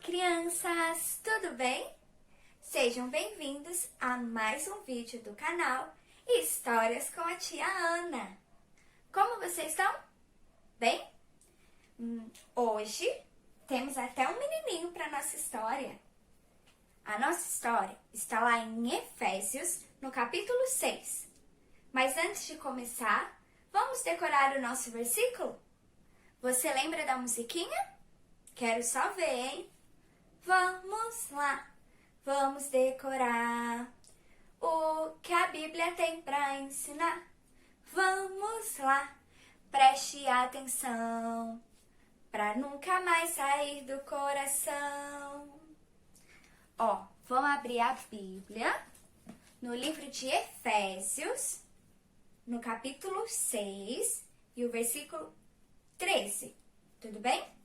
Crianças, tudo bem? Sejam bem-vindos a mais um vídeo do canal Histórias com a Tia Ana. Como vocês estão? Bem? Hoje temos até um menininho para nossa história. A nossa história está lá em Efésios, no capítulo 6. Mas antes de começar, vamos decorar o nosso versículo? Você lembra da musiquinha? Quero só ver, hein? Vamos lá, vamos decorar o que a Bíblia tem para ensinar. Vamos lá, preste atenção, para nunca mais sair do coração. Vamos abrir a Bíblia no livro de Efésios, no capítulo 6 e o versículo 13. Tudo bem?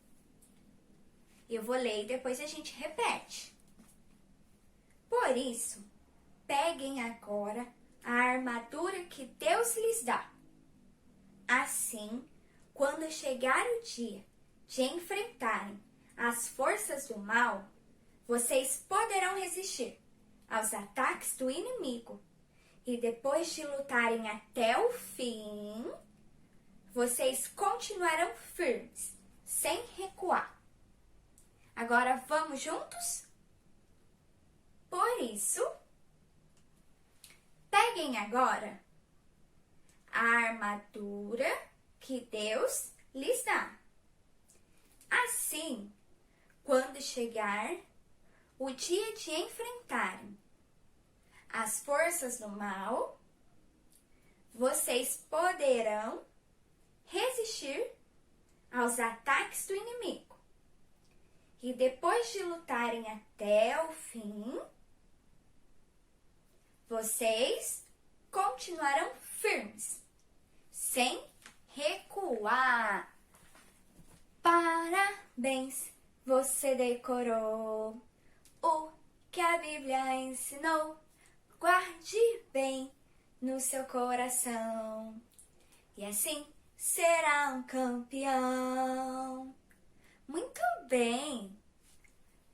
Eu vou ler e depois a gente repete. Por isso, peguem agora a armadura que Deus lhes dá. Assim, quando chegar o dia de enfrentarem as forças do mal, vocês poderão resistir aos ataques do inimigo. E depois de lutarem até o fim, vocês continuarão firmes, sem recuar. Agora vamos juntos? Por isso, peguem agora a armadura que Deus lhes dá. Assim, quando chegar o dia de enfrentarem as forças do mal, vocês poderão resistir aos ataques do inimigo. E depois de lutarem até o fim, vocês continuarão firmes, sem recuar. Parabéns, você decorou o que a Bíblia ensinou. Guarde bem no seu coração e assim será um campeão. Muito bem!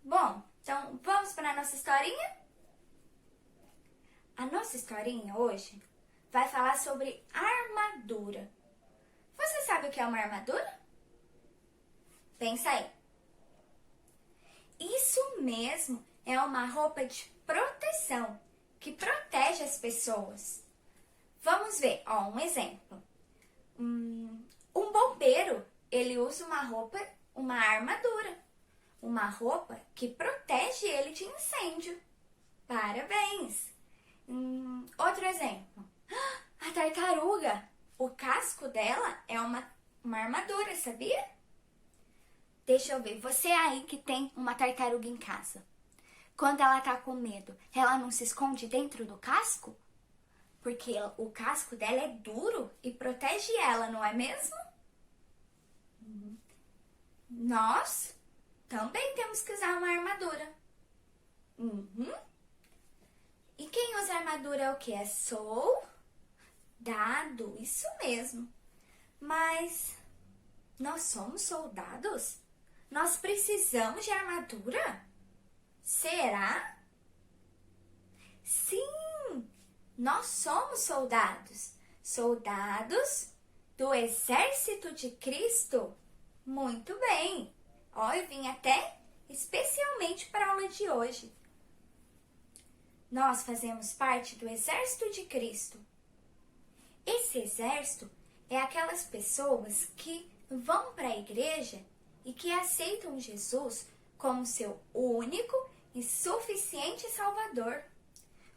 Bom, então vamos para a nossa historinha? A nossa historinha hoje vai falar sobre armadura. Você sabe o que é uma armadura? Pensa aí. Isso mesmo, é uma roupa de proteção que protege as pessoas. Vamos ver, um exemplo. Um bombeiro, ele usa uma armadura, uma roupa que protege ele de incêndio. Parabéns! Outro exemplo, a tartaruga, o casco dela é uma armadura, sabia? Deixa eu ver, você aí que tem uma tartaruga em casa, quando ela tá com medo, ela não se esconde dentro do casco? Porque o casco dela é duro e protege ela, não é mesmo? Nós também temos que usar uma armadura. E quem usa armadura é o quê? É soldado, isso mesmo. Mas nós somos soldados? Nós precisamos de armadura? Será? Sim, nós somos soldados. Soldados do exército de Cristo. Muito bem! Eu vim até especialmente para a aula de hoje. Nós fazemos parte do exército de Cristo. Esse exército é aquelas pessoas que vão para a igreja e que aceitam Jesus como seu único e suficiente Salvador.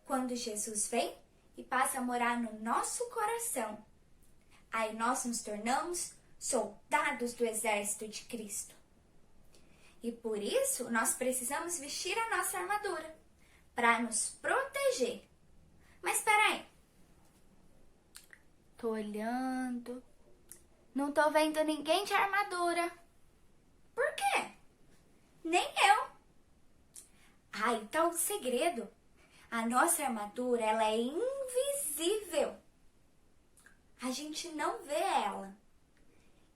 Quando Jesus vem e passa a morar no nosso coração, aí nós nos tornamos soldados do exército de Cristo. E por isso nós precisamos vestir a nossa armadura para nos proteger. Mas espera aí. Tô olhando. Não tô vendo ninguém de armadura. Por quê? Nem eu. Então o segredo. A nossa armadura, ela é invisível. A gente não vê ela.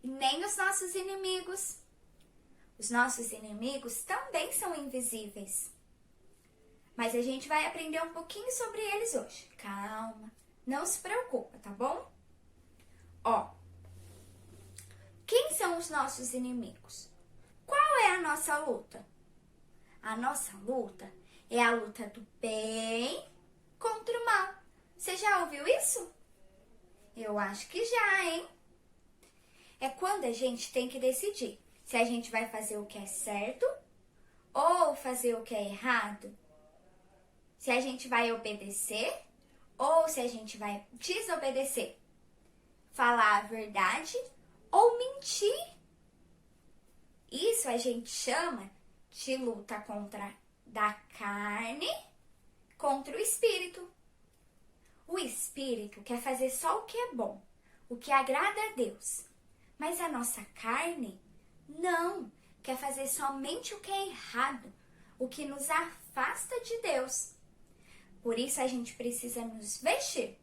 E nem os nossos inimigos. Os nossos inimigos também são invisíveis. Mas a gente vai aprender um pouquinho sobre eles hoje. Calma, não se preocupa, tá bom? Ó, quem são os nossos inimigos? Qual é a nossa luta? A nossa luta é a luta do bem contra o mal. Você já ouviu isso? Eu acho que já, hein? É quando a gente tem que decidir se a gente vai fazer o que é certo ou fazer o que é errado. Se a gente vai obedecer ou se a gente vai desobedecer. Falar a verdade ou mentir. Isso a gente chama de luta da carne contra o espírito. O espírito quer fazer só o que é bom, o que agrada a Deus. Mas a nossa carne não, quer fazer somente o que é errado, o que nos afasta de Deus. Por isso a gente precisa nos vestir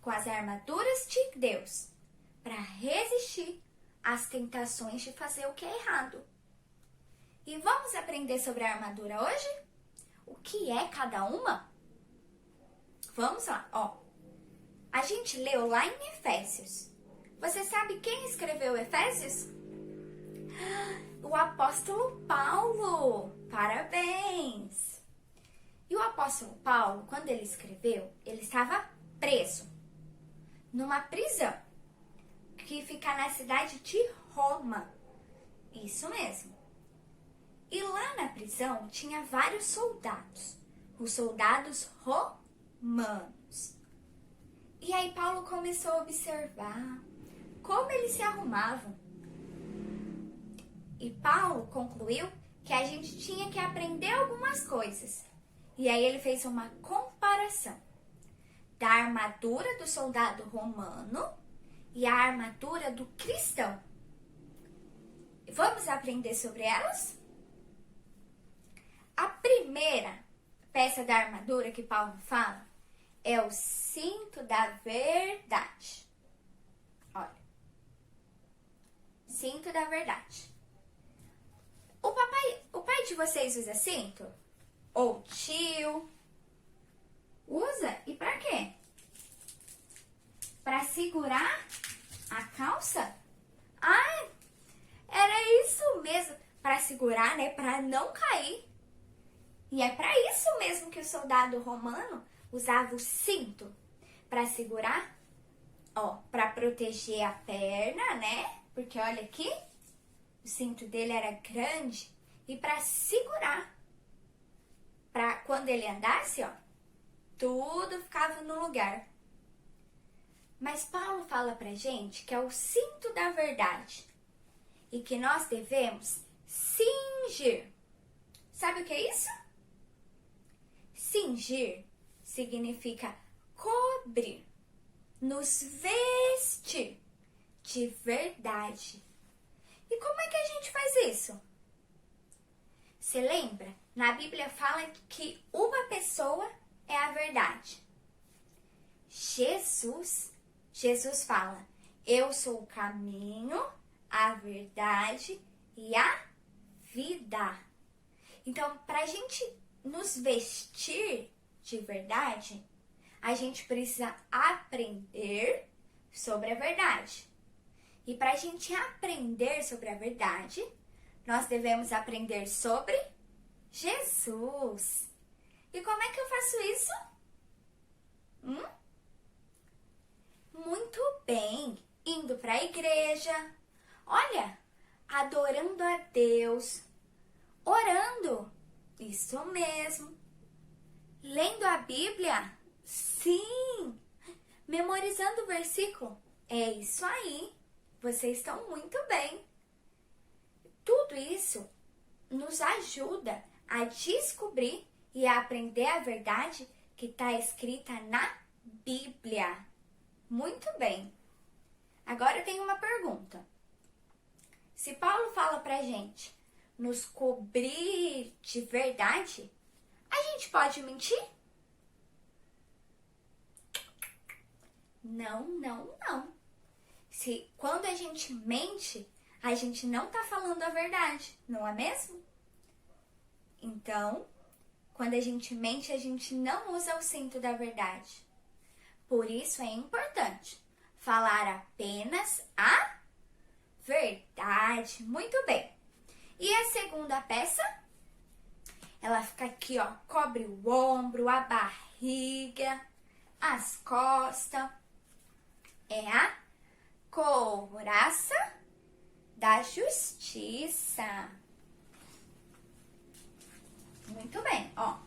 com as armaduras de Deus para resistir às tentações de fazer o que é errado. E vamos aprender sobre a armadura hoje? O que é cada uma? Vamos lá, ó. A gente leu lá em Efésios. Você sabe quem escreveu Efésios? O apóstolo Paulo. Parabéns! E o apóstolo Paulo, quando ele escreveu, ele estava preso numa prisão que fica na cidade de Roma. Isso mesmo. E lá na prisão tinha vários soldados, os soldados romanos. E aí Paulo começou a observar como eles se arrumavam. E Paulo concluiu que a gente tinha que aprender algumas coisas. E aí ele fez uma comparação da armadura do soldado romano e a armadura do cristão. Vamos aprender sobre elas? A primeira peça da armadura que Paulo fala é o cinto da verdade. Olha, cinto da verdade. O pai de vocês usa cinto? Ou tio? Usa? E pra quê? Pra segurar a calça? Ai, era isso mesmo. Pra segurar, né? Pra não cair. E é pra isso mesmo que o soldado romano usava o cinto. Pra segurar, ó, pra proteger a perna, né? Porque olha aqui, o cinto dele era grande. E pra segurar. Pra quando ele andasse, ó, tudo ficava no lugar. Mas Paulo fala pra gente que é o cinto da verdade. E que nós devemos cingir. Sabe o que é isso? Cingir significa cobrir, nos vestir de verdade. E como é que a gente faz isso? Você lembra? Na Bíblia fala que uma pessoa é a verdade. Jesus fala, eu sou o caminho, a verdade e a vida. Então, para a gente nos vestir de verdade, a gente precisa aprender sobre a verdade. E para a gente aprender sobre a verdade, nós devemos aprender sobre Jesus. E como é que eu faço isso? Muito bem, indo para a igreja, olha, adorando a Deus, orando, isso mesmo, lendo a Bíblia, sim, memorizando o versículo, é isso aí, vocês estão muito bem. Tudo isso nos ajuda a descobrir e a aprender a verdade que está escrita na Bíblia. Muito bem. Agora eu tenho uma pergunta. Se Paulo fala pra gente nos cobrir de verdade, a gente pode mentir? Não. Quando a gente mente, a gente não tá falando a verdade, não é mesmo? Então, quando a gente mente, a gente não usa o cinto da verdade. Por isso é importante falar apenas a verdade. Muito bem. E a segunda peça? Ela fica aqui, ó, cobre o ombro, a barriga, as costas. É a couraça da justiça. Muito bem, ó.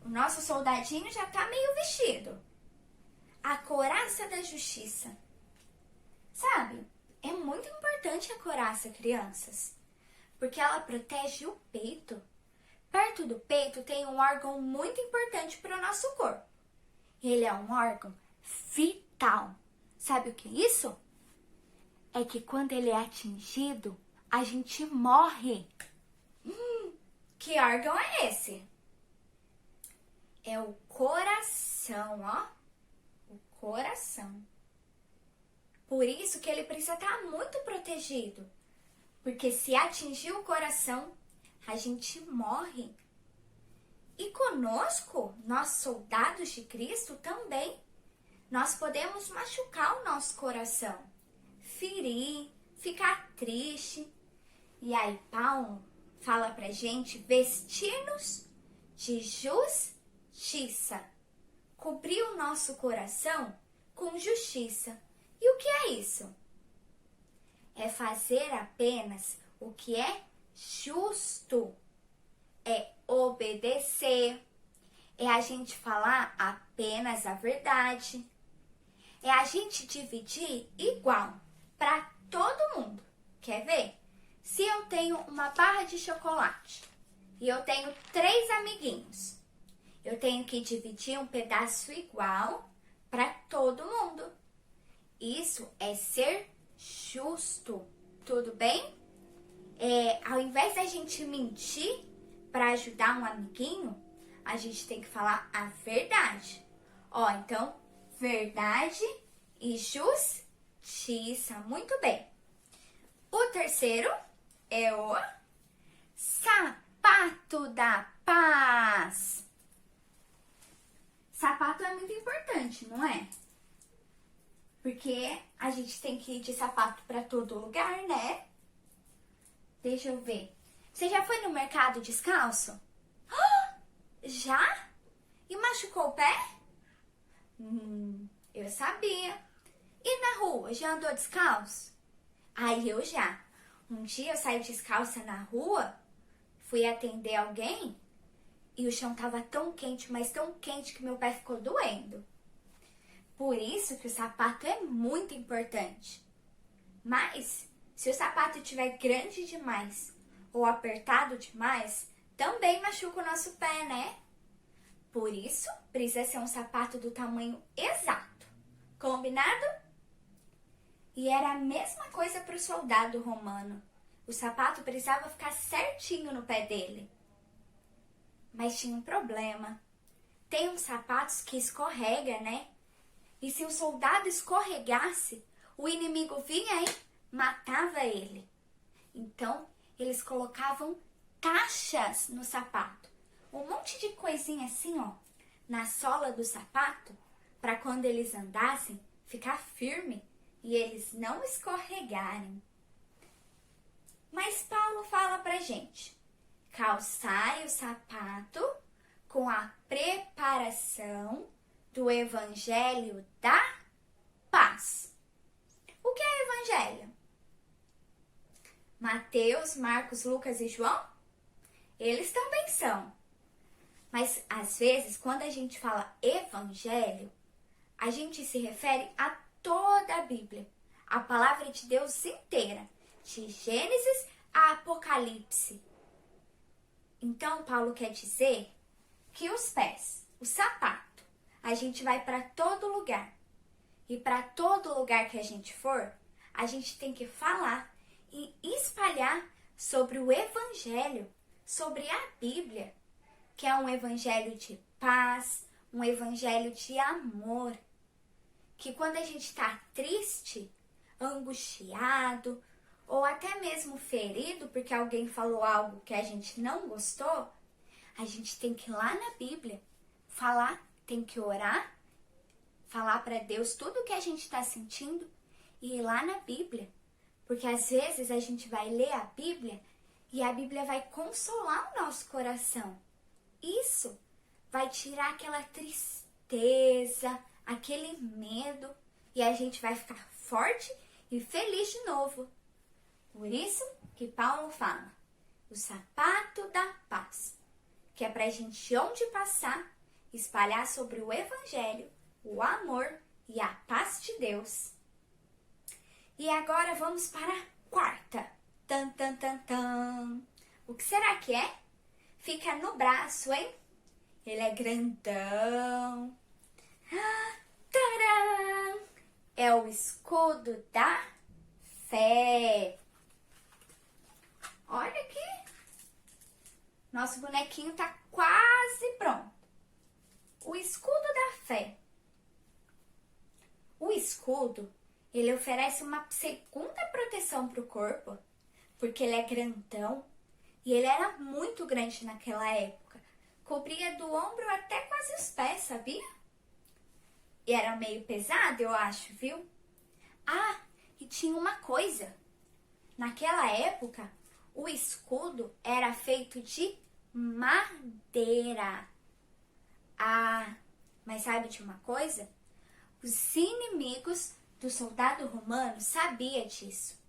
O nosso soldadinho já tá meio vestido. A couraça da justiça. Sabe, é muito importante a couraça, crianças, porque ela protege o peito. Perto do peito tem um órgão muito importante para o nosso corpo. Ele é um órgão vital. Sabe o que é isso? É que quando ele é atingido, a gente morre. Que órgão é esse? É o coração, ó. O coração. Por isso que ele precisa estar muito protegido. Porque se atingir o coração, a gente morre. E conosco, nós soldados de Cristo também, nós podemos machucar o nosso coração, ferir, ficar triste. E aí Paulo fala pra gente vestir-nos de justiça, cobrir o nosso coração com justiça. E o que é isso? É fazer apenas o que é justo. É obedecer. É a gente falar apenas a verdade. É a gente dividir igual para todo mundo. Quer ver? Se eu tenho uma barra de chocolate e eu tenho 3 amiguinhos, eu tenho que dividir um pedaço igual para todo mundo. Isso é ser justo, tudo bem? Ao invés da gente mentir para ajudar um amiguinho, a gente tem que falar a verdade. Ó, então, verdade e justiça. Muito bem. O terceiro é o sapato da paz. Sapato é muito importante, não é? Porque a gente tem que ir de sapato para todo lugar, né? Deixa eu ver. Você já foi no mercado descalço? Já? E machucou o pé? Eu sabia. E na rua, já andou descalço? Aí eu já. Um dia eu saí descalça na rua, fui atender alguém e o chão tava tão quente, mas tão quente que meu pé ficou doendo. Por isso que o sapato é muito importante. Mas, se o sapato estiver grande demais ou apertado demais, também machuca o nosso pé, né? Por isso, precisa ser um sapato do tamanho exato. Combinado? E era a mesma coisa para o soldado romano. O sapato precisava ficar certinho no pé dele. Mas tinha um problema. Tem uns sapatos que escorrega, né? E se o soldado escorregasse, o inimigo vinha e matava ele. Então, eles colocavam taxas no sapato. Um monte de coisinha assim, ó, na sola do sapato, para quando eles andassem, ficar firme e eles não escorregarem. Mas Paulo fala pra gente: calçai o sapato com a preparação do Evangelho da Paz. O que é Evangelho? Mateus, Marcos, Lucas e João? Eles também são. Mas, às vezes, quando a gente fala Evangelho, a gente se refere a toda a Bíblia, a palavra de Deus inteira, de Gênesis a Apocalipse. Então, Paulo quer dizer que os pés, o sapato, a gente vai para todo lugar. E para todo lugar que a gente for, a gente tem que falar e espalhar sobre o Evangelho, sobre a Bíblia, que é um Evangelho de paz, um Evangelho de amor. Que quando a gente está triste, angustiado ou até mesmo ferido porque alguém falou algo que a gente não gostou, a gente tem que ir lá na Bíblia falar, tem que orar, falar para Deus tudo o que a gente está sentindo e ir lá na Bíblia. Porque às vezes a gente vai ler a Bíblia e a Bíblia vai consolar o nosso coração. Isso vai tirar aquela tristeza, aquele medo e a gente vai ficar forte e feliz de novo. Por isso que Paulo fala, o sapato da paz, que é para a gente onde passar, espalhar sobre o Evangelho, o amor e a paz de Deus. E agora vamos para a quarta. Tan, tan, tan, tan. O que será que é? Fica no braço, hein? Ele é grandão. Tcharam! É o escudo da fé. Olha aqui. Nosso bonequinho tá quase pronto. O escudo da fé. O escudo, ele oferece uma segunda proteção para o corpo, porque ele é grandão e ele era muito grande naquela época. Cobria do ombro até quase os pés, sabia? E era meio pesado, eu acho, viu? Ah, e tinha uma coisa. Naquela época, o escudo era feito de madeira. Ah, mas sabe de uma coisa? Os inimigos do soldado romano sabiam disso.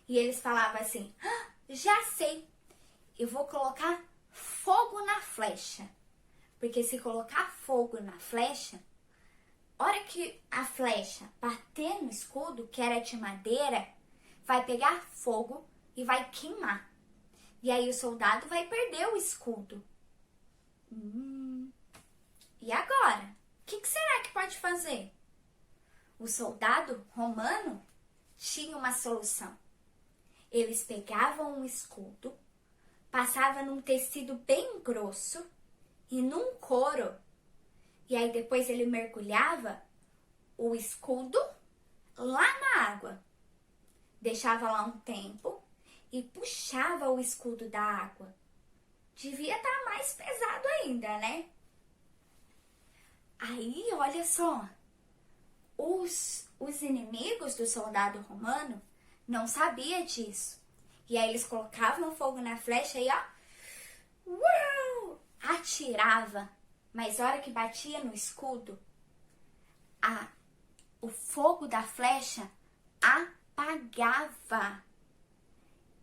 E eles falavam assim, já sei, eu vou colocar fogo na flecha. Porque se colocar fogo na flecha, hora que a flecha bater no escudo, que era de madeira, vai pegar fogo e vai queimar. E aí o soldado vai perder o escudo. E agora? O que será que pode fazer? O soldado romano tinha uma solução. Eles pegavam um escudo, passavam num tecido bem grosso e num couro. E aí depois ele mergulhava o escudo lá na água. Deixava lá um tempo e puxava o escudo da água. Devia estar mais pesado ainda, né? Aí, olha só, os inimigos do soldado romano não sabiam disso. E aí eles colocavam fogo na flecha e atirava. Mas a hora que batia no escudo, o fogo da flecha apagava.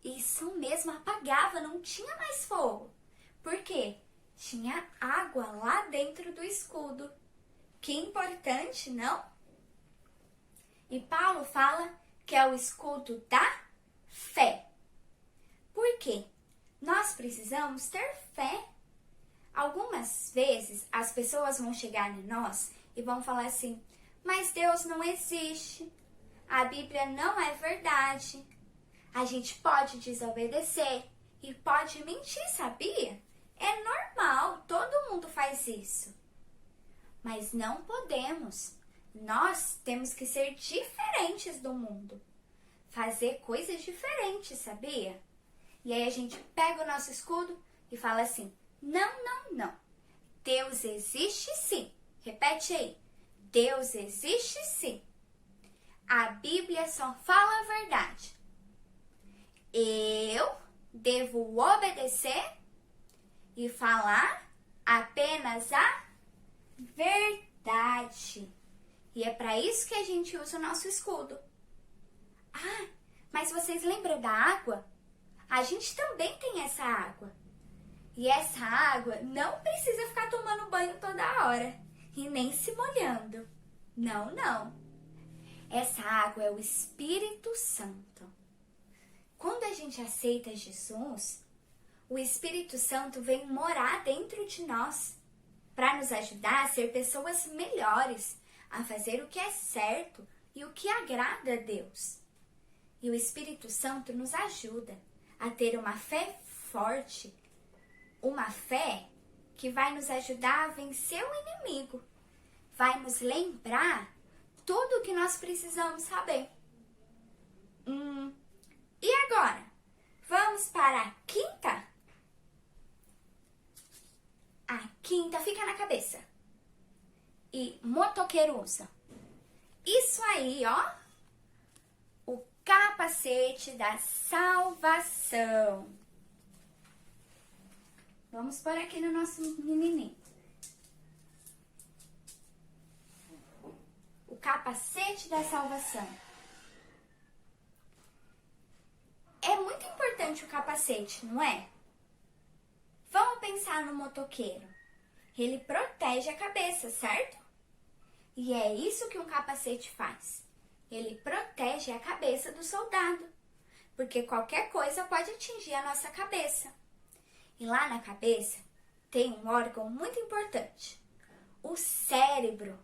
Isso mesmo, apagava, não tinha mais fogo. Por quê? Tinha água lá dentro do escudo. Que importante, não? E Paulo fala que é o escudo da fé. Por quê? Nós precisamos ter fé. Algumas vezes as pessoas vão chegar em nós e vão falar assim, mas Deus não existe, a Bíblia não é verdade, a gente pode desobedecer e pode mentir, sabia? É normal, todo mundo faz isso. Mas não podemos. Nós temos que ser diferentes do mundo. Fazer coisas diferentes, sabia? E aí a gente pega o nosso escudo e fala assim, não, não, não. Deus existe sim. Repete aí. Deus existe sim. A Bíblia só fala a verdade. Eu devo obedecer e falar apenas a verdade. E é para isso que a gente usa o nosso escudo. Ah, mas vocês lembram da água? A gente também tem essa água. E essa água não precisa ficar tomando banho toda hora e nem se molhando. Não, não. Essa água é o Espírito Santo. Quando a gente aceita Jesus, o Espírito Santo vem morar dentro de nós para nos ajudar a ser pessoas melhores, a fazer o que é certo e o que agrada a Deus. E o Espírito Santo nos ajuda a ter uma fé forte, uma fé que vai nos ajudar a vencer o inimigo, vai nos lembrar tudo o que nós precisamos saber. E agora? Vamos para a quinta? A quinta fica na cabeça. E motoqueiro usa. Isso aí, ó. O capacete da salvação. Vamos pôr aqui no nosso menininho. O capacete da salvação. É muito importante o capacete, não é? Vamos pensar no motoqueiro. Ele protege a cabeça, certo? E é isso que um capacete faz. Ele protege a cabeça do soldado, porque qualquer coisa pode atingir a nossa cabeça. E lá na cabeça tem um órgão muito importante. O cérebro.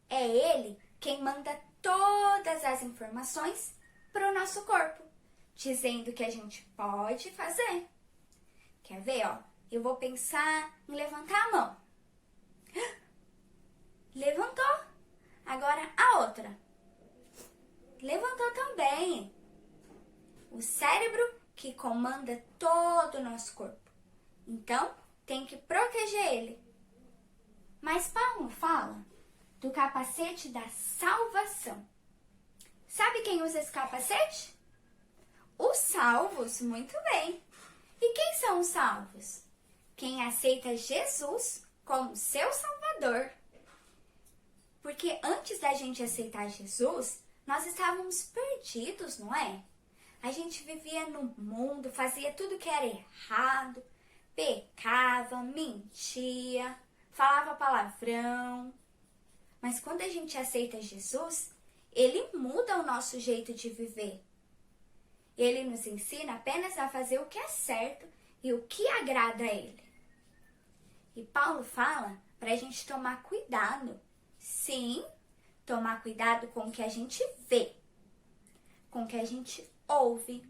É ele quem manda todas as informações para o nosso corpo, dizendo que a gente pode fazer. Quer ver, ó? Eu vou pensar em levantar a mão. Levantou. Agora a outra. Levantou também. O cérebro que comanda todo o nosso corpo. Então, tem que proteger ele. Mas Paulo fala do capacete da salvação. Sabe quem usa esse capacete? Os salvos, muito bem. E quem são os salvos? Quem aceita Jesus como seu Salvador. Porque antes da gente aceitar Jesus, nós estávamos perdidos, não é? A gente vivia no mundo, fazia tudo que era errado, pecava, mentia, falava palavrão. Mas quando a gente aceita Jesus, ele muda o nosso jeito de viver. Ele nos ensina apenas a fazer o que é certo e o que agrada a ele. E Paulo fala para a gente tomar cuidado. Sim, tomar cuidado com o que a gente vê, com o que a gente ouve,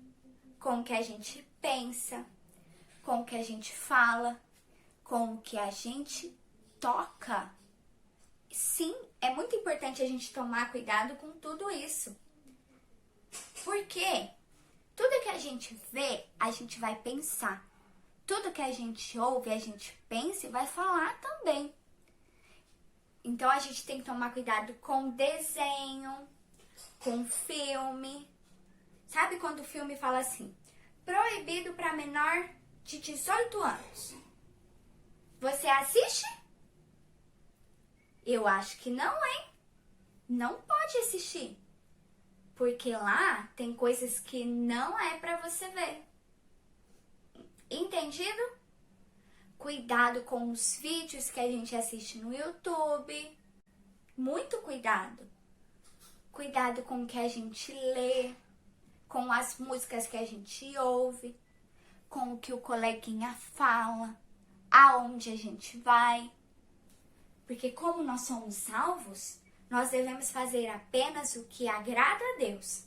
com o que a gente pensa, com o que a gente fala, com o que a gente toca. Sim, é muito importante a gente tomar cuidado com tudo isso. Porque tudo que a gente vê, a gente vai pensar. Tudo que a gente ouve, a gente pensa e vai falar também. Então, a gente tem que tomar cuidado com desenho, com filme. Sabe quando o filme fala assim, proibido para menor de 18 anos? Você assiste? Eu acho que não, hein? Não pode assistir. Porque lá tem coisas que não é para você ver. Entendido? Cuidado com os vídeos que a gente assiste no YouTube. Muito cuidado. Cuidado com o que a gente lê, com as músicas que a gente ouve, com o que o coleguinha fala, aonde a gente vai. Porque como nós somos salvos, nós devemos fazer apenas o que agrada a Deus.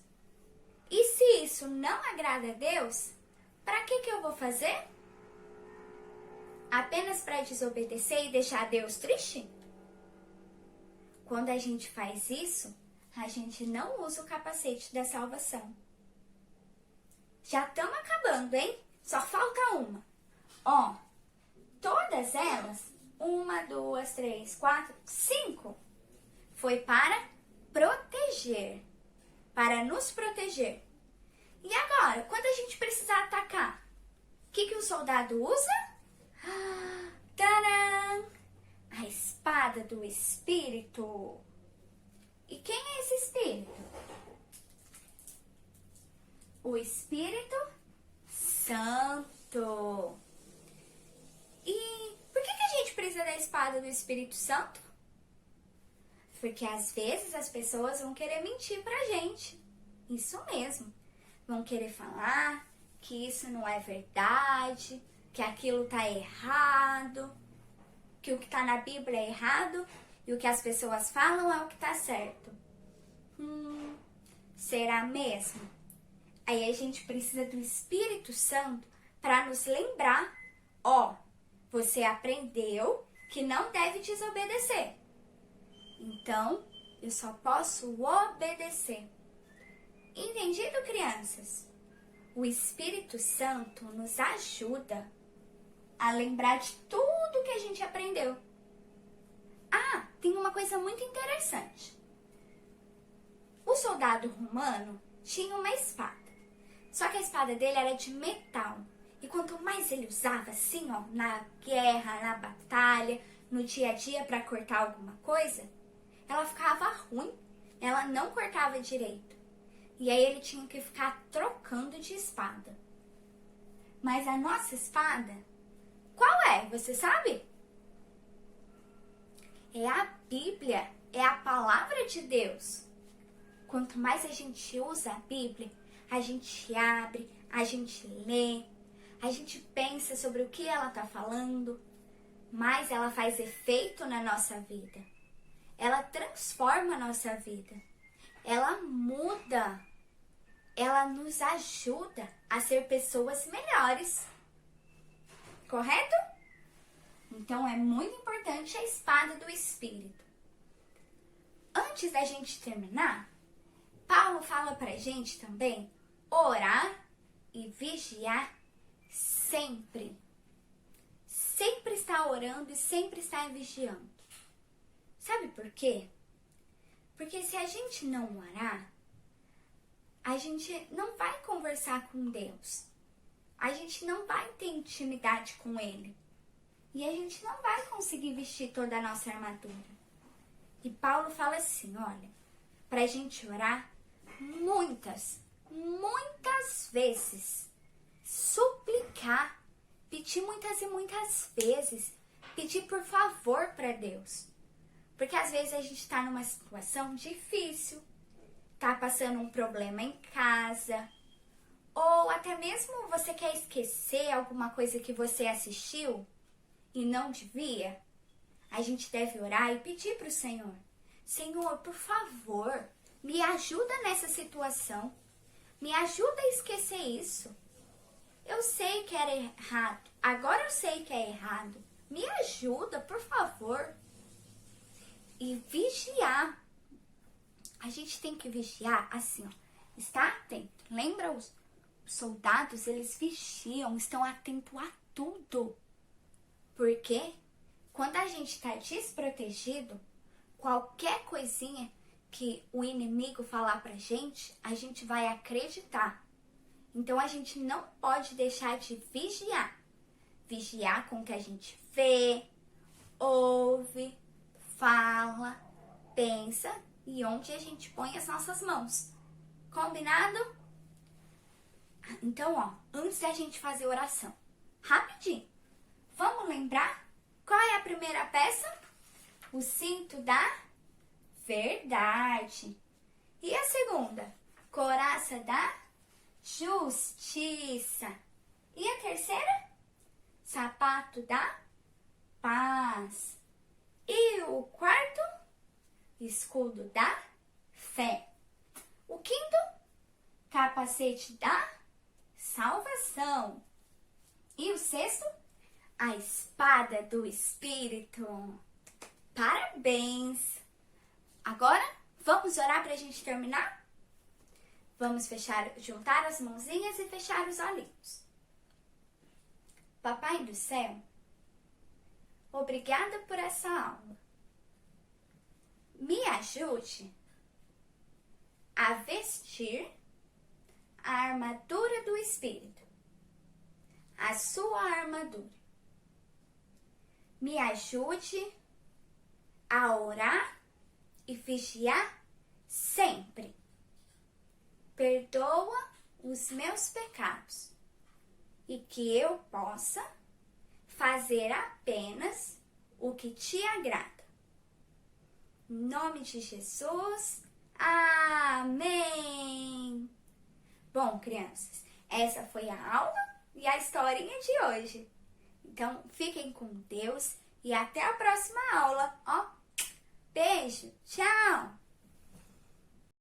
E se isso não agrada a Deus, para que eu vou fazer? Apenas para desobedecer e deixar Deus triste? Quando a gente faz isso, a gente não usa o capacete da salvação. Já estamos acabando, hein? Só falta uma. Ó, todas elas, 1, 2, 3, 4, 5, foi para proteger, para nos proteger. E agora, quando a gente precisar atacar, o que o soldado usa? Tadã! A espada do Espírito. E quem é esse Espírito? O Espírito Santo. E por que a gente precisa da espada do Espírito Santo? Porque às vezes as pessoas vão querer mentir pra gente. Isso mesmo. Vão querer falar que isso não é verdade, que aquilo tá errado, que o que tá na Bíblia é errado e o que as pessoas falam é o que tá certo. Será mesmo? Aí a gente precisa do Espírito Santo para nos lembrar, ó, você aprendeu que não deve desobedecer. Então, eu só posso obedecer. Entendido, crianças? O Espírito Santo nos ajuda a lembrar de tudo que a gente aprendeu. Ah, tem uma coisa muito interessante. O soldado romano tinha uma espada. Só que a espada dele era de metal. E quanto mais ele usava assim, ó, na guerra, na batalha, no dia a dia para cortar alguma coisa, ela ficava ruim. Ela não cortava direito. E aí ele tinha que ficar trocando de espada. Mas a nossa espada, qual é? Você sabe? É a Bíblia, é a palavra de Deus. Quanto mais a gente usa a Bíblia, a gente abre, a gente lê, a gente pensa sobre o que ela está falando, mais ela faz efeito na nossa vida. Ela transforma a nossa vida. Ela muda. Ela nos ajuda a ser pessoas melhores. Correto? Então é muito importante a espada do Espírito. Antes da gente terminar, Paulo fala pra gente também orar e vigiar sempre. Sempre está orando e sempre está vigiando. Sabe por quê? Porque se a gente não orar, a gente não vai conversar com Deus. A gente não vai ter intimidade com Ele. E a gente não vai conseguir vestir toda a nossa armadura. E Paulo fala assim, olha, pra gente orar muitas vezes, suplicar, pedir muitas e muitas vezes, pedir por favor para Deus. Porque às vezes a gente está numa situação difícil, tá passando um problema em casa, ou até mesmo você quer esquecer alguma coisa que você assistiu e não devia. A gente deve orar e pedir para o Senhor. Senhor, por favor, me ajuda nessa situação. Me ajuda a esquecer isso. Eu sei que era errado. Agora eu sei que é errado. Me ajuda, por favor. E vigiar. A gente tem que vigiar assim, ó. Está atento. Lembra os soldados? Eles vigiam, estão atentos a tudo. Porque quando a gente está desprotegido, qualquer coisinha que o inimigo falar pra gente, a gente vai acreditar. Então a gente não pode deixar de vigiar. Vigiar com o que a gente vê, ouve, fala, pensa e onde a gente põe as nossas mãos. Combinado? Então, ó, antes da gente fazer oração, rapidinho, vamos lembrar qual é a primeira peça? O cinto da verdade. E a segunda? Couraça da justiça. E a terceira? Sapato da paz. E o quarto? Escudo da fé. O quinto? Capacete da salvação. E o sexto? A espada do Espírito. Parabéns! Agora, vamos orar para a gente terminar? Vamos juntar as mãozinhas e fechar os olhinhos. Papai do céu, obrigada por essa aula. Me ajude a vestir a armadura do Espírito, a sua armadura. Me ajude a orar e vigiar sempre. Perdoa os meus pecados e que eu possa fazer apenas o que te agrada. Em nome de Jesus, amém! Bom, crianças, essa foi a aula e a historinha de hoje. Então, fiquem com Deus e até a próxima aula. Ó, beijo, tchau!